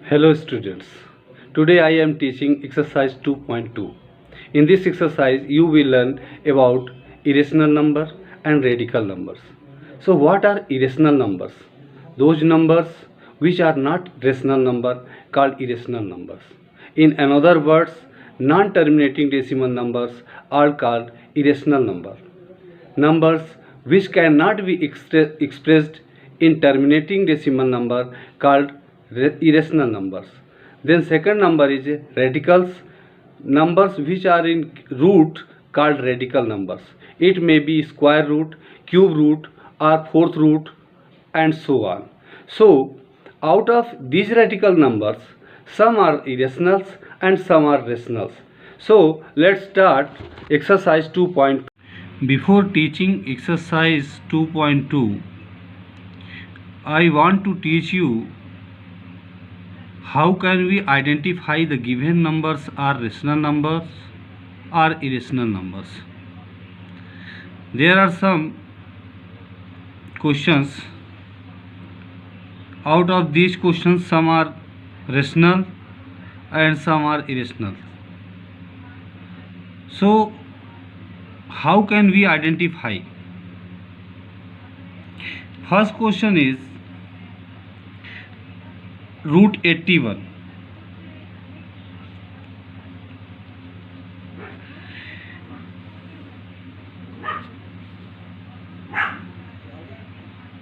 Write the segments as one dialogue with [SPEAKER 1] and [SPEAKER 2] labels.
[SPEAKER 1] Hello students. Today I am teaching exercise 2.2. In this exercise you will learn about irrational number and radical numbers. So what are irrational numbers? Those numbers which are not rational number called irrational numbers. In another words, non-terminating decimal numbers are called irrational number. Numbers which cannot be expressed in terminating decimal number called irrational numbers. Then second number is radicals, numbers which are in root called radical numbers. It may be square root, cube root or fourth root and so on. So out of these radical numbers, some are irrationals and some are rationals. So let's start exercise 2.2. Before teaching exercise 2.2, I want to teach you how can we identify the given numbers are rational numbers or irrational numbers. There are some questions. Out of these questions, some are rational and some are irrational. So how can we identify? First question is root 81.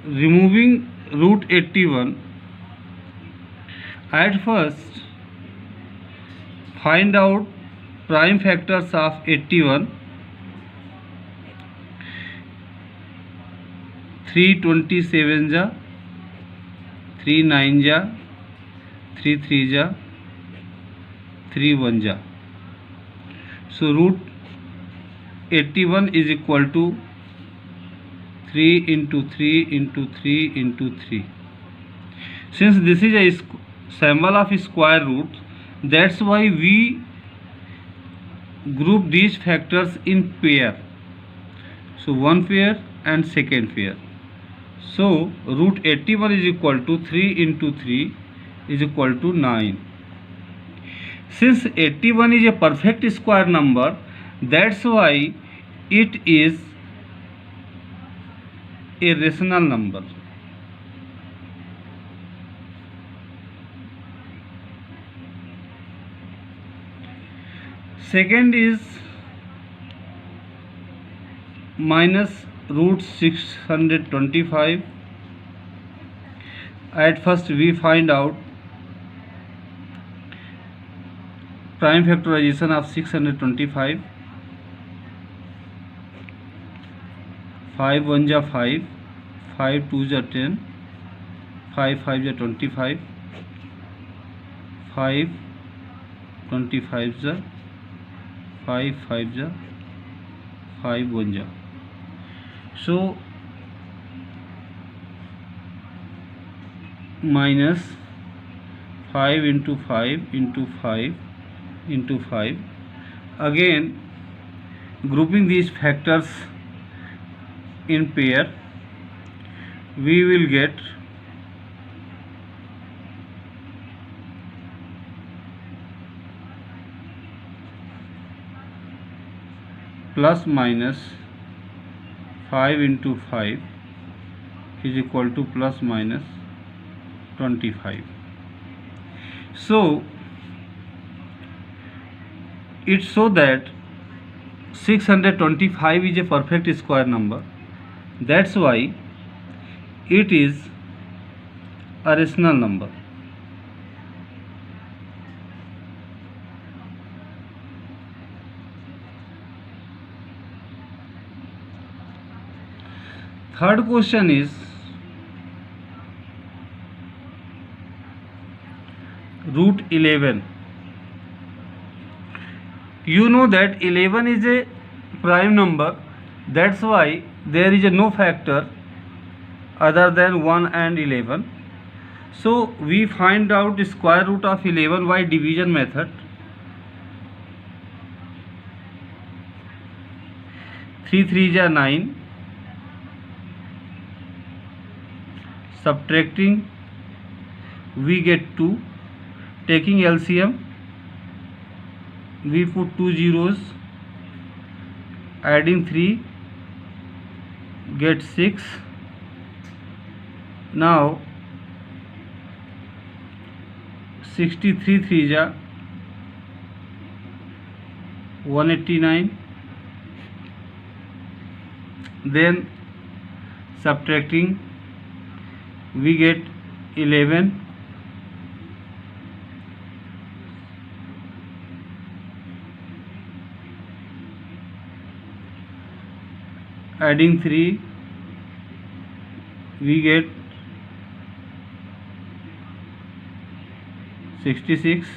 [SPEAKER 1] Removing root 81, at first find out prime factors of 81. 3 27 जा, 3 9 जा, 3 3 जा, 3 1 जा. So root 81 is equal to 3 into 3 into 3 into 3. Since this is a symbol of square root, that's why we group these factors in pair. So one pair and second pair. So root 81 is equal to 3 into 3 is equal to 9. Since 81 is a perfect square number, that's why it is a rational number. Second is minus root 625. At first we find out prime factorization of 625. 5 1 जा 5, 5 2 जा 10, 5 5 जा 25, 5 25 जा 5 5 जा 5 1 जा. So minus 5 into 5 into 5 into 5. Again grouping these factors in pair, we will get plus minus 5 into 5 is equal to plus minus 25. So it shows that 625 is a perfect square number. That's why it is a rational number. Third question is root 11. You know that 11 is a prime number, that's why there is a no factor other than 1 and 11. So we find out the square root of 11 by division method. 3 3 जा 9, subtracting we get 2, taking LCM, we put 2 zeros, adding 3, get 6. Now 63 3 ja 189. Then subtracting, we get 11. Adding 3, we get 66.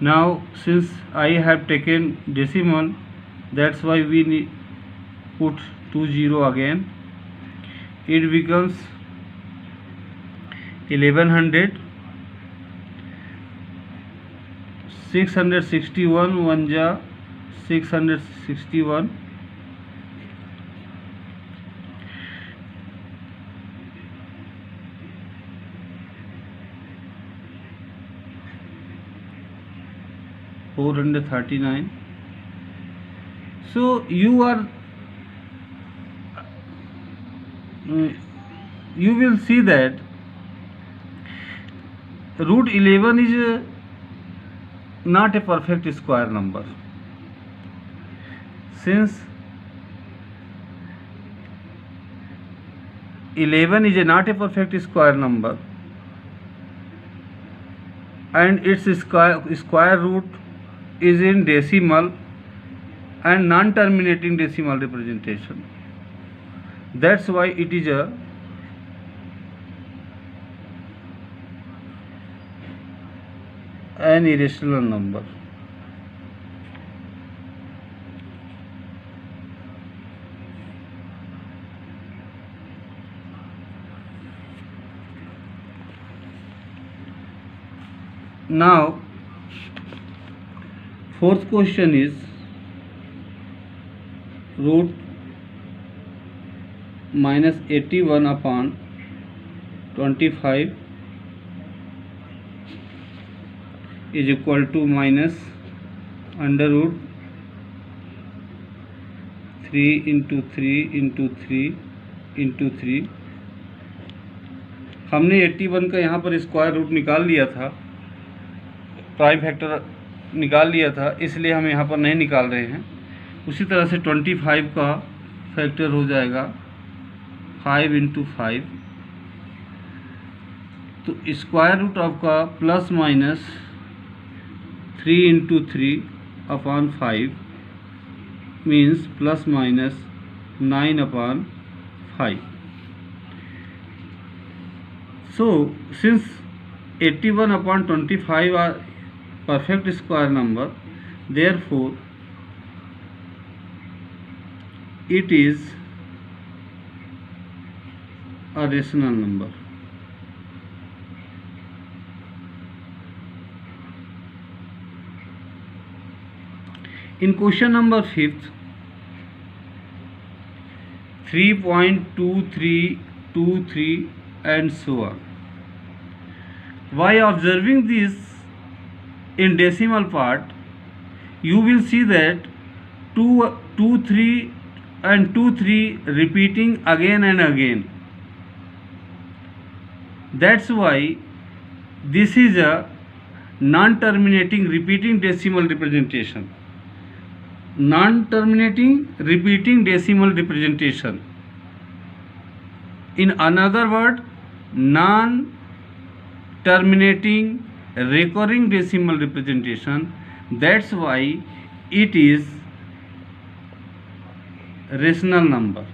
[SPEAKER 1] Now since I have taken decimal, that's why we need put 20 again. It becomes 1100. 661 1 ja 661. $439. So you will see that root 11 is not a perfect square number. Since 11 is not a perfect square number and its square root is in decimal and non-terminating decimal representation, that's why it is an irrational number. Now fourth question is root minus 81 upon 25 is equal to minus under root 3 into 3 into 3 into 3. हमने 81 का यहाँ पर square root निकाल लिया था, prime factor निकाल लिया था, इसलिए हम यहाँ पर नहीं निकाल रहे हैं. उसी तरह से 25 का फैक्टर हो जाएगा 5 इंटू 5. तो स्क्वायर रूट आपका plus minus 3 into 3 upon 5 means plus minus 9 upon 5. So since 81 upon 25 are perfect square number, therefore it is a rational number. In question number 5th, 3.2323 and so on. By observing this in decimal part, you will see that 2, 2, 3 and 2, 3 repeating again and again. That's why this is a non-terminating repeating decimal representation. Non-terminating repeating decimal representation. In another word, non-terminating recurring decimal representation. That's why it is rational number.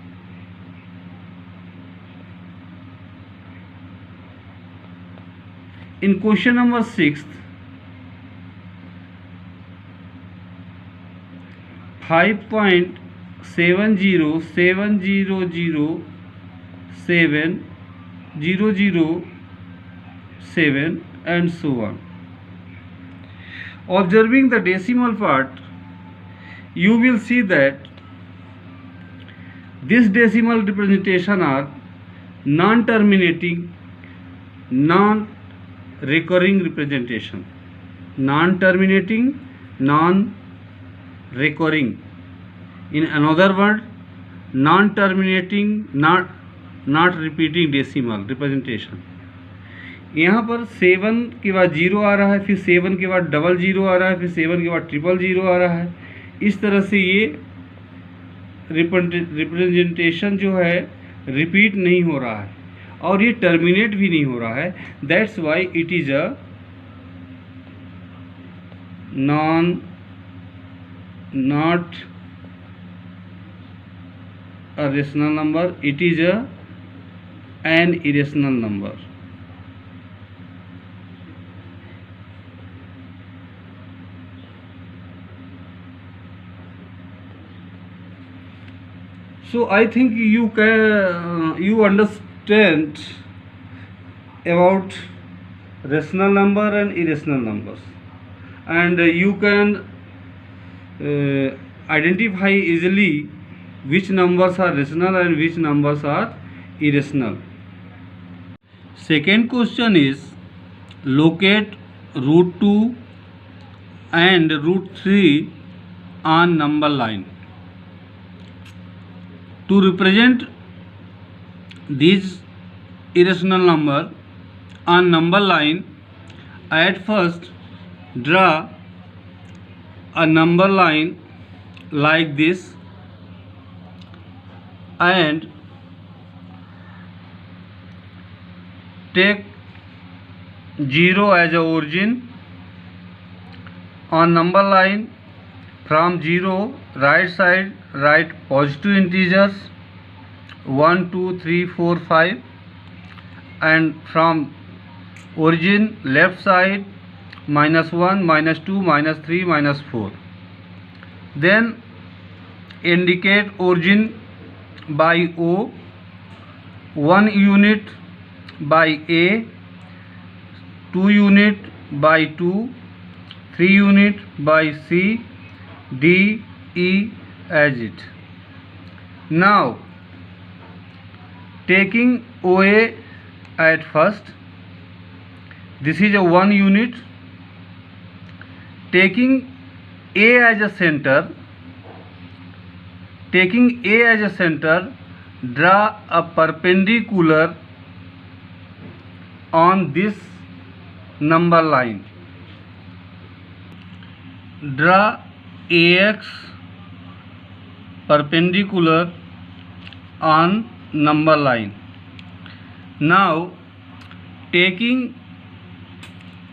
[SPEAKER 1] In question number 6, 5.707007007 and so on. Observing the decimal part, you will see that this decimal representation are non-terminating, recurring representation. Non-terminating, non-recurring. In another word, non-terminating, not repeating decimal representation. यहाँ पर 7 के बाद 0 आ रहा है, फिर 7 के बाद 00 आ रहा है, फिर 7 के बाद 000 आ रहा है. इस तरह से ये रिप्रेजेंटेशन जो है रिपीट नहीं हो रहा है और ये टर्मिनेट भी नहीं हो रहा है. That's why it is a not a rational number, it is an irrational number. So I think you understand about rational number and irrational numbers, and you can identify easily which numbers are rational and which numbers are irrational. Second question is, locate root 2 and root 3 on number line. To represent these irrational number on number line, at first draw a number line like this and take 0 as a origin. On number line, from 0 right side write positive integers 1 2 3 4 5, and from origin left side -1 -2 -3 -4. Then indicate origin by O, 1 unit by A, 2 unit by 2, 3 unit by C, D, E as it. Now taking OA at first, this is a 1 unit. Taking A as a center, draw a perpendicular on this number line. Draw AX perpendicular on number line. Now taking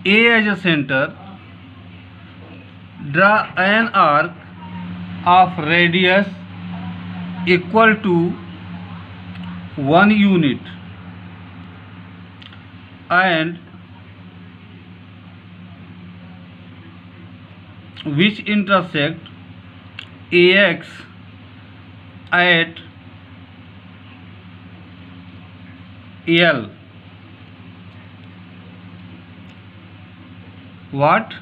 [SPEAKER 1] A as a center, draw an arc of radius equal to 1 unit and which intersect AX at L. What?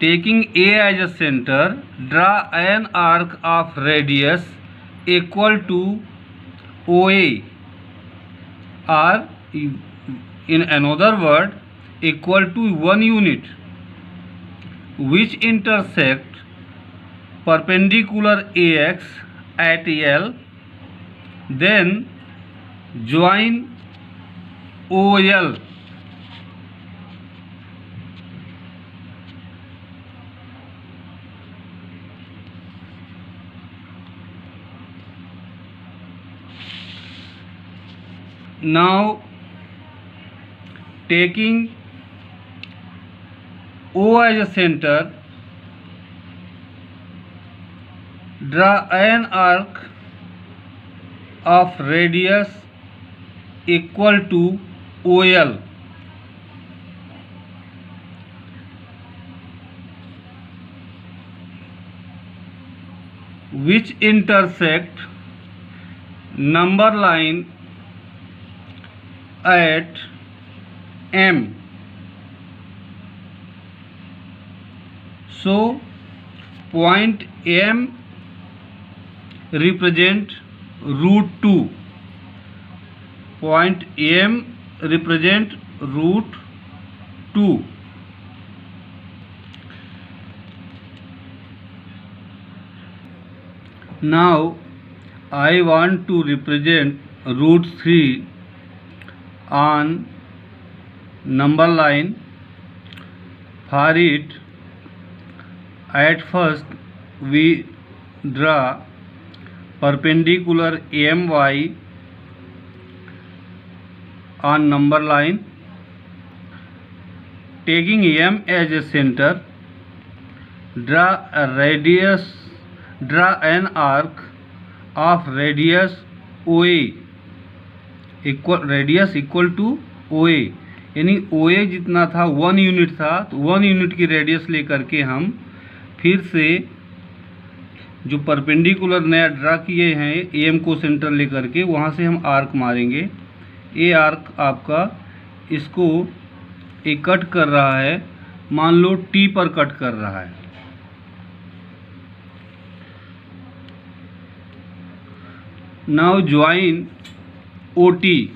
[SPEAKER 1] Taking A as a center, draw an arc of radius equal to OA, or in another word equal to 1 unit, which intersect perpendicular AX at L. Then join OL. Now taking O as a center, draw an arc of radius equal to OL. Which intersect number line at M. So point M represent root 2. Point M represent root 2. Now I want to represent root 3 on number line. For it, at first we draw perpendicular AMY on number line, taking M as a center. Draw an arc of radius OA equal to OA, यानी OA जितना था 1 unit था, तो 1 unit की radius लेकर के हम फिर से जो परपेंडिकुलर नया ड्रा किए हैं AM को सेंटर लेकर के, वहाँ से हम आर्क मारेंगे। ये आर्क आपका इसको एक कट कर रहा है, मान लो T पर कट कर रहा है। Now join OT.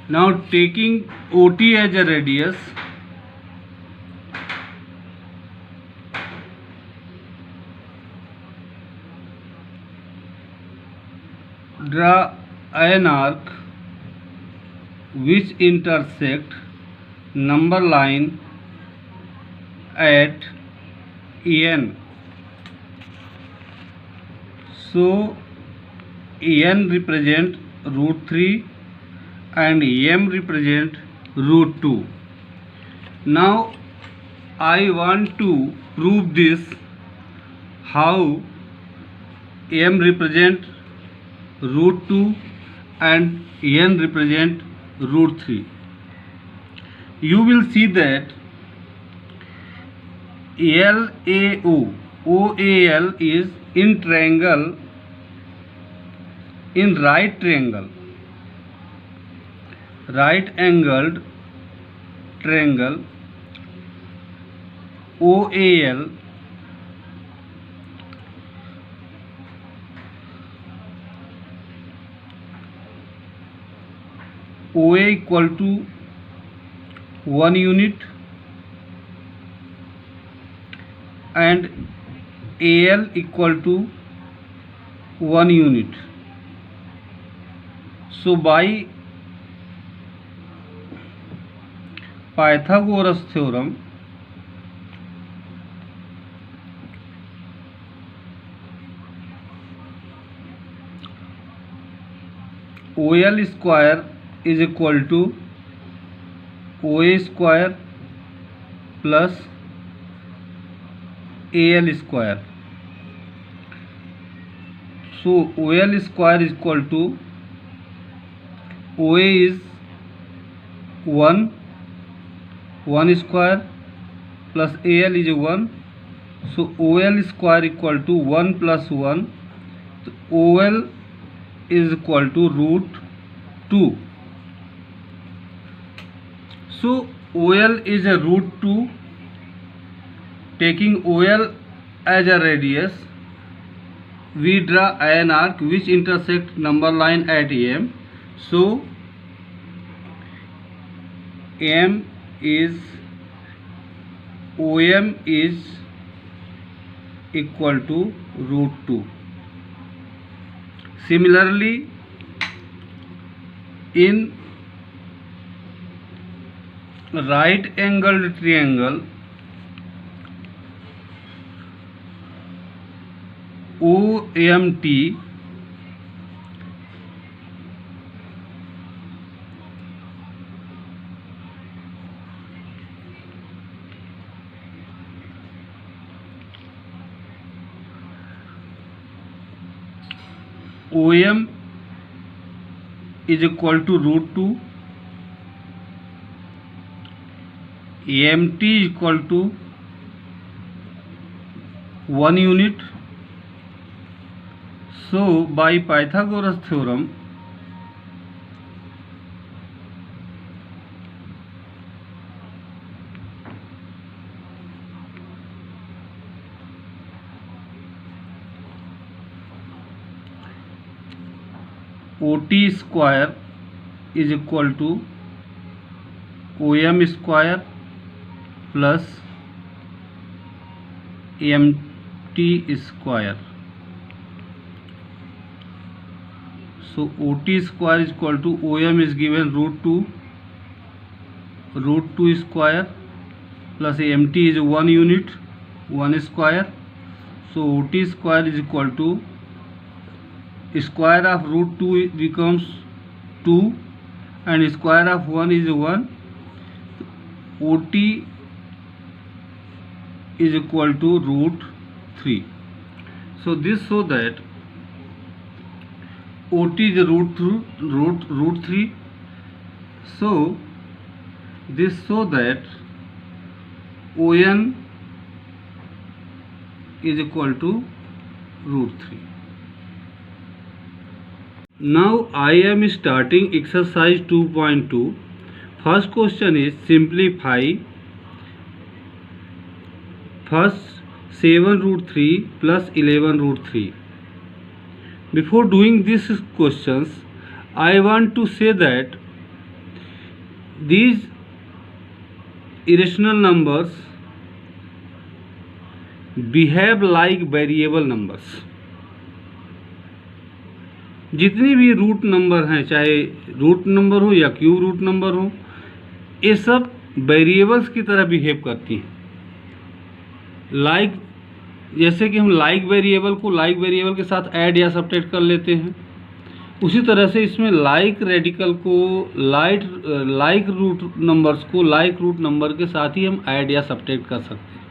[SPEAKER 1] Now taking OT as a radius, draw an arc which intersect number line at N. So N represent root 3 and M represent root 2. Now I want to prove this, how M represent root 2 and N represent root 3. You will see that LAO, OAL is in triangle, in right angled triangle. OAL OA equal to 1 unit and AL equal to 1 unit. So by Pythagoras theorem, OL square is equal to OA square plus AL square. So OL square is equal to OA is 1 square plus AL is 1. So OL square equal to 1 plus 1. So OL is equal to root 2. So OL is a root 2. Taking OL as a radius, we draw an arc which intersect number line at M. So OM is equal to root 2. Similarly, in right angled triangle, OMT OM is equal to root 2, AMT is equal to 1 unit. So by Pythagoras theorem,
[SPEAKER 2] OT square is equal to OM square plus MT square. So OT square is equal to OM is given root 2 square plus MT is 1 unit 1 square. So OT square is equal to square of root 2 becomes 2 and square of 1 is 1. OT is equal to root 3. So this so that OT is root 3. So this so that ON is equal to root 3. Now I am starting exercise 2.2. First question is simplify first 7 root 3 plus 11 root 3. Before doing these questions, I want to say that these irrational numbers behave like variable numbers. जितनी भी root number हैं, चाहे root number हो या cube root number हो, ये सब variables की तरह बिहेव करती हैं. जैसे कि हम लाइक वेरिएबल को लाइक वेरिएबल के साथ ऐड या सब्ट्रैक्ट कर लेते हैं, उसी तरह से इसमें लाइक रेडिकल को लाइक रूट नंबर्स को लाइक रूट नंबर के साथ ही हम ऐड या सब्ट्रैक्ट कर सकते हैं.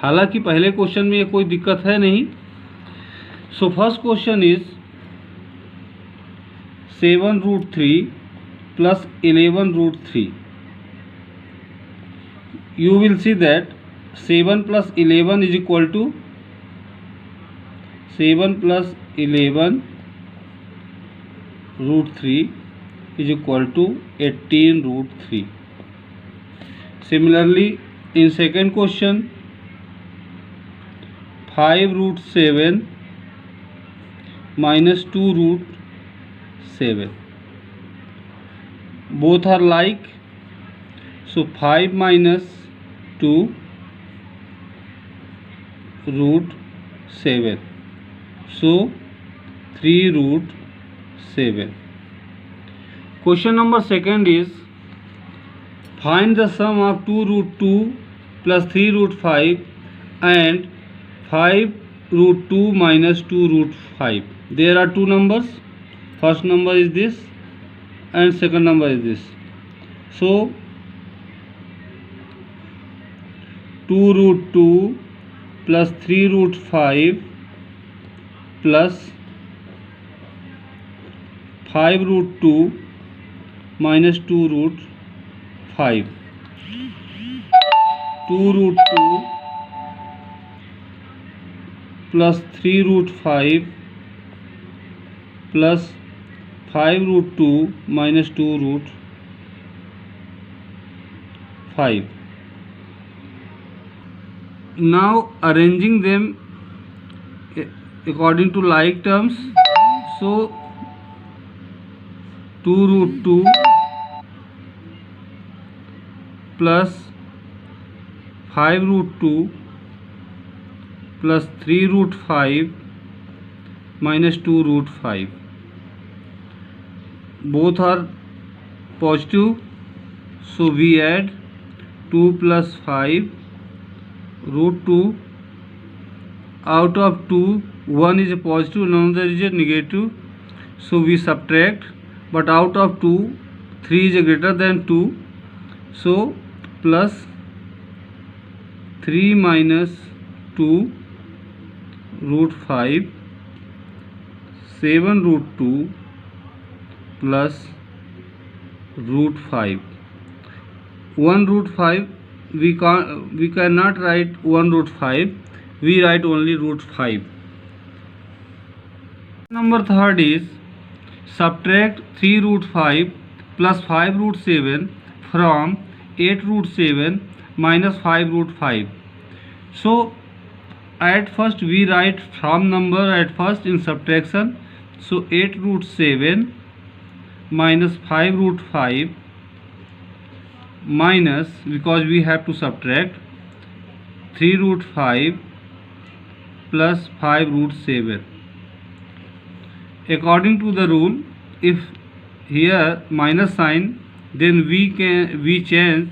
[SPEAKER 2] हालांकि पहले क्वेश्चन में ये कोई दिक्कत है नहीं. So first question is 7 root 3 plus 11 root 3. You will see that 7 plus 11 is equal to 7 plus 11 root 3 is equal to 18 root 3. Similarly, in second question, 5 root 7 minus 2 root 7. Both are like, so 5 minus 2 root 7, so 3 root 7. Question number second is find the sum of 2 root 2 plus 3 root 5 and 5 root 2 minus 2 root 5. There are two numbers. First number is this and second number is this. So 2 root 2 plus 3 root 5 plus 5 root 2 minus 2 root 5. 2 root 2 plus 3 root 5 plus 5 root 2 minus 2 root 5. Now arranging them according to like terms. So 2 root 2 plus 5 root 2 plus 3 root 5 minus 2 root 5. Both are positive, so we add 2 plus 5 root 2. Out of 2, 1 is a positive, another is a negative, so we subtract. But out of 2, 3 is a greater than 2, so plus 3 minus 2 root 5, 7 root 2 plus root 5. 1 root 5 we cannot write 1 root 5, we write only root 5. Number third is subtract 3 root 5 plus 5 root 7 from 8 root 7 minus 5 root 5. So at first we write from number at first in subtraction, So 8 root 7 minus 5 root 5 minus, because we have to subtract, 3 root 5 plus 5 root 7. According to the rule, if here minus sign, then we change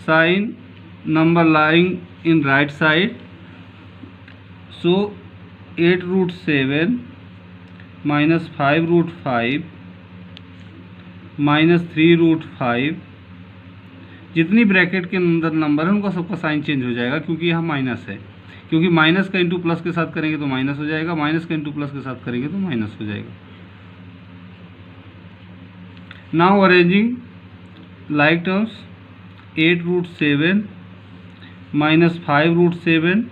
[SPEAKER 2] sign number lying in right side. So 8 root 7 minus 5 root 5 minus 3 root 5, जितनी bracket के अंदर number है उनका सबका sign change हो जाएगा, क्योंकि यहाँ माइनस है, क्योंकि माइनस का इंटू प्लस के साथ करेंगे तो माइनस हो जाएगा, माइनस का इंटू प्लस के साथ करेंगे तो माइनस हो जाएगा. Now arranging like terms, 8 root 7 minus 5 root 7,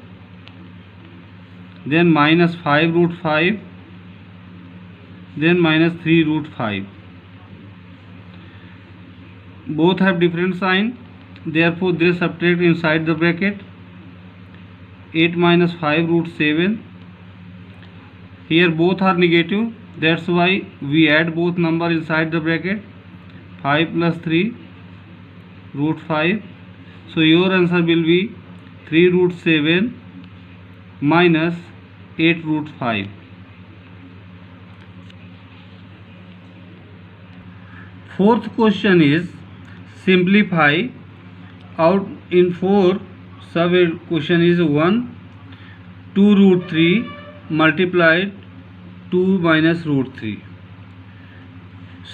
[SPEAKER 2] then minus 5 root 5, then minus 3 root 5. Both have different sign, therefore they subtract inside the bracket. 8 minus 5 root 7. Here both are negative, that's why we add both number inside the bracket. 5 plus 3 root 5. So your answer will be 3 root 7 minus 8 root 5. Fourth question is simplify out in 4. Sub question is 1 2 root 3 multiplied 2 minus root 3.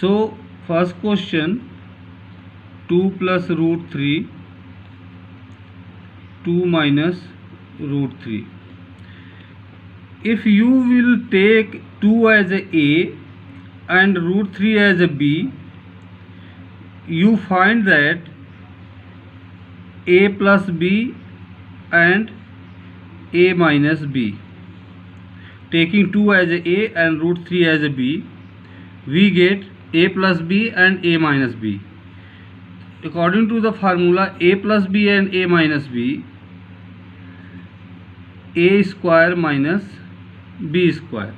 [SPEAKER 2] So first question, 2 plus root 3, 2 minus root 3. If you will take 2 as a and root 3 as a b, you find that a plus b and a minus b. Taking 2 as a and root 3 as a b, we get a plus b and a minus b. According to the formula, a plus b and a minus b, a square minus b square.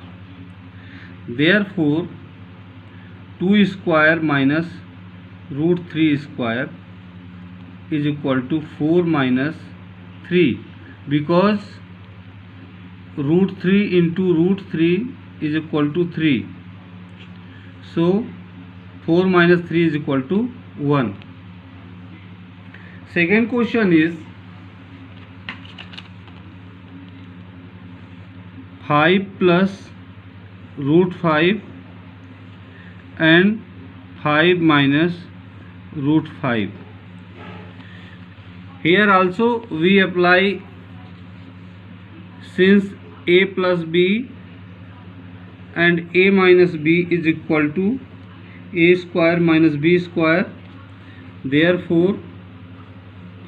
[SPEAKER 2] Therefore 2 square minus root 3 square is equal to 4 minus 3, because root 3 into root 3 is equal to 3. So 4 minus 3 is equal to 1. Second question is 5 plus root 5 and 5 minus root 5. Here also we apply, since a plus b and a minus b is equal to a square minus b square, therefore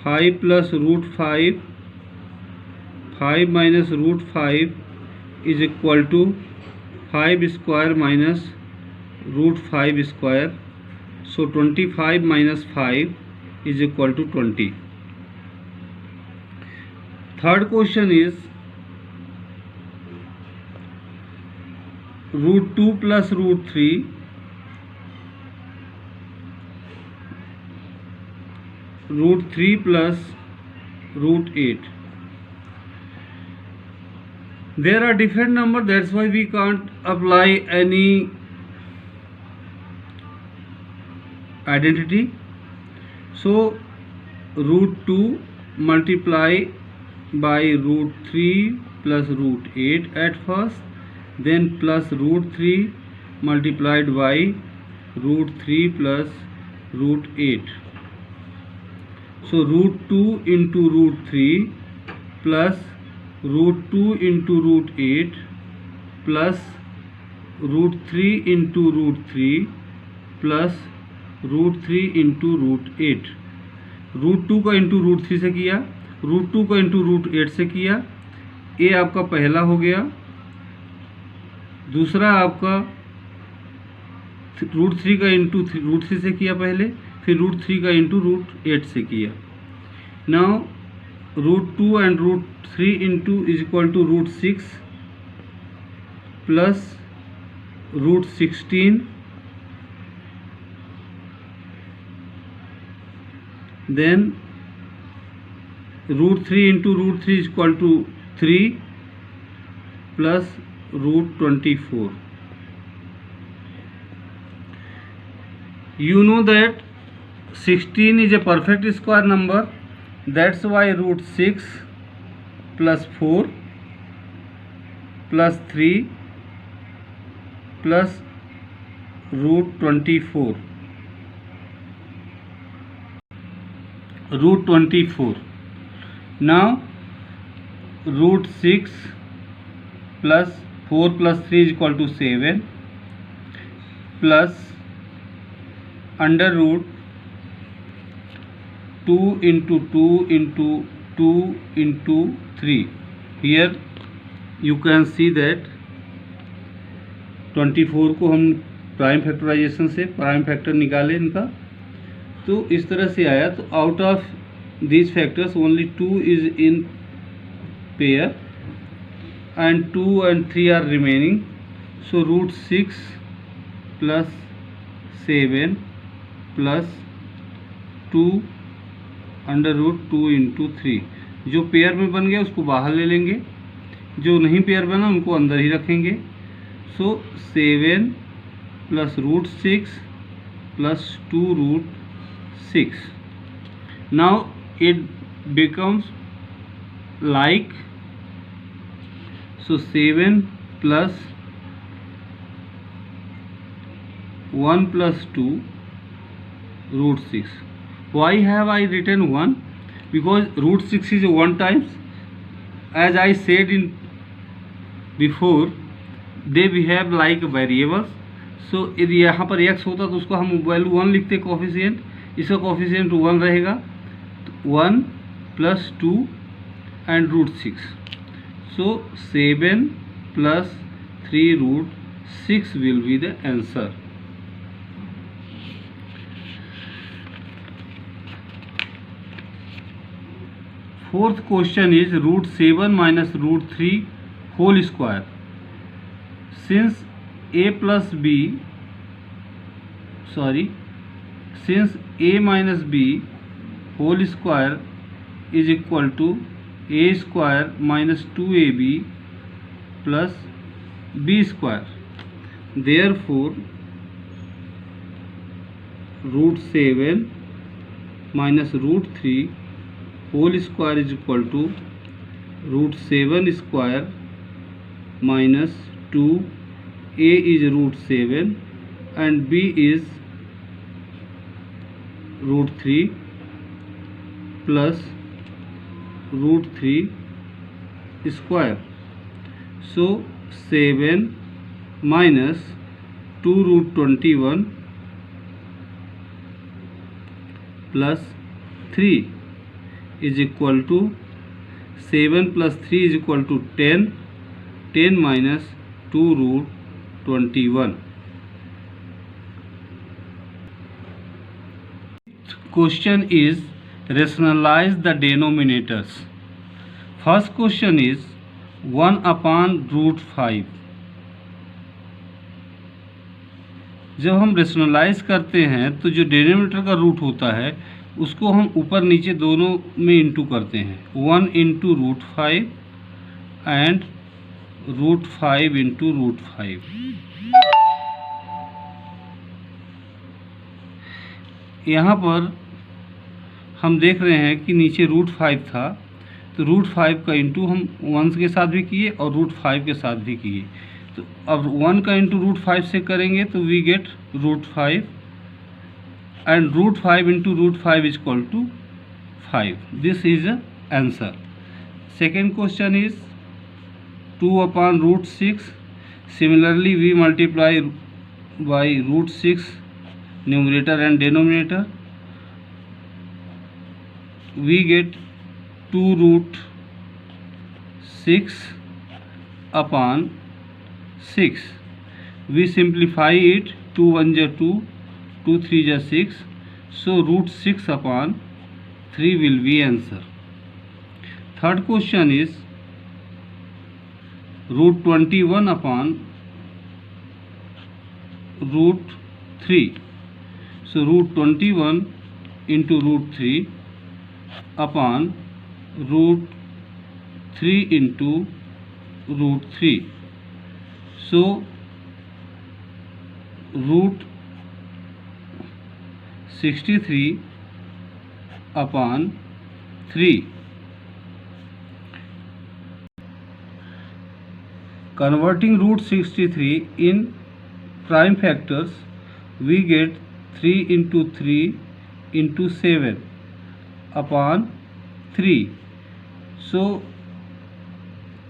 [SPEAKER 2] 5 plus root 5, 5 minus root 5 is equal to 5 square minus root 5 square. So 25 minus 5 is equal to 20. Third question is root 2 plus root 3 root 3 plus root 8. There are different numbers, that's why we can't apply any identity. So root 2 multiply by root 3 plus root 8 at first, then plus root 3 multiplied by root 3 plus root 8. So root 2 into root 3 plus root 2 into root 8 plus root 3 into root 3 plus root 3 into root 8. Root 2 का into root 3 से किया, root 2 का into root 8 से किया. ए आपका पहला हो गया, दूसरा आपका रूट 3 का इंटू रूट 3 से किया पहले, फिर रूट 3 का इंटू रूट 8 से किया. Now root 2 and root 3 into is equal to root 6 plus root 16, then root 3 into root 3 is equal to 3 plus root 24. You know that 16 is a perfect square number, that's why root 6 plus 4 plus 3 plus root 24. Root 24. Now root 6 plus 4 plus 3 is equal to 7 plus under root 2 into 2 into 2 into 3. Here you can see that 24 को हम prime factorisation से prime factor निकाले इनका, तो इस तरह से आया. तो out of these factors only 2 is in pair and 2 and 3 are remaining. So root 6 plus 7 plus 2 under root 2 into 3. जो पेयर में बन गया उसको बाहर ले लेंगे, जो नहीं पेयर बना उनको अंदर ही रखेंगे. सो 7 plus root 6 plus 2 root 6. Now it becomes like, so 7 plus 1 plus 2 root 6. Why have I written 1? Because root 6 is 1 times. As I said in before, they behave like variables. So यदि यहाँ पर x होता तो उसको हम value 1 लिखते coefficient, इसका coefficient 1 रहेगा. 1 plus 2 and root 6. So 7 plus 3 root 6 will be the answer. Fourth question is root 7 minus root 3 whole square. Since a plus b, since a minus b whole square is equal to a square minus 2ab plus b square, therefore root 7 minus root 3 whole square is equal to root 7 square minus 2, a is root 7 and b is root 3 plus root 3 square. So 7 minus 2 root 21 plus 3 is equal to 7 plus 3 is equal to 10. 10 minus 2 root 21. Question is rationalize the denominators. First question is 1 upon root 5. जब हम rationalise करते हैं तो जो denominator का root होता है उसको हम ऊपर नीचे दोनों में इंटू करते हैं. 1 into root 5 and root 5 into root 5. यहाँ पर हम देख रहे हैं कि नीचे रूट 5 था, तो रूट 5 का इंटू हम 1 के साथ भी किए और रूट 5 के साथ भी किए. तो अब 1 का इंटू रूट 5 से करेंगे तो we get root 5 and root 5 into root 5 is equal to 5. This is answer. Second question is 2 upon root 6. Similarly we multiply by root 6 numerator and denominator. We get 2 root 6 upon 6. We simplify it. 2 1 is 2, 2 3 is 6. So root 6 upon 3 will be answer. Third question is root 21 upon root 3. So root 21 into root 3 upon root 3 into root 3. So root 63 upon 3. Converting root 63 in prime factors, we get 3 into 3 into 7 upon 3. So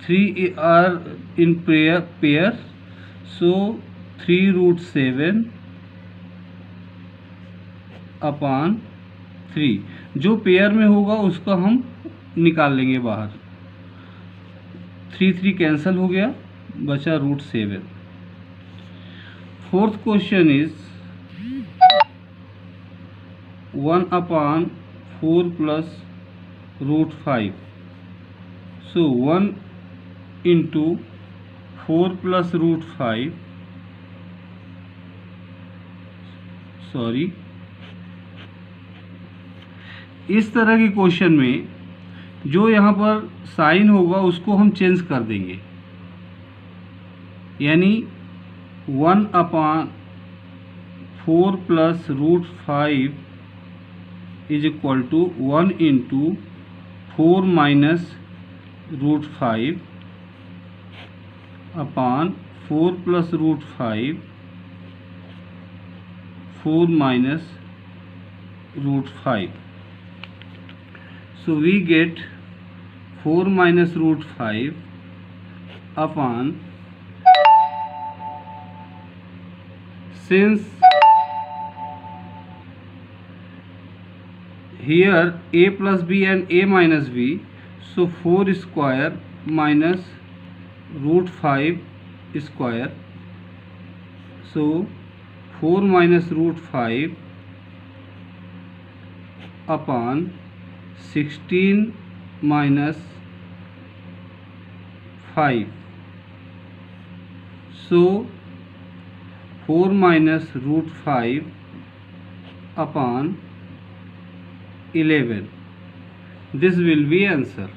[SPEAKER 2] 3 are in pair, so 3 root 7 upon 3. जो pair में होगा उसका हम निकाल लेंगे बाहर. 3 cancel हो गया, बचा root 7. Fourth question is 1 upon 4 plus root 5. So 1 into 4 plus root 5, sorry, इस तरह के क्वेश्चन में जो यहाँ पर साइन होगा उसको हम चेंज कर देंगे. यानी 1 upon 4 plus root 5 is equal to 1 into 4 minus root 5 upon 4 plus root 5 4 minus root 5. So we get 4 minus root 5 upon, since here a plus b and a minus b, so 4 square minus root 5 square, so 4 minus root 5 upon 16 minus 5. So 4 minus root 5 upon 11. This will be answer.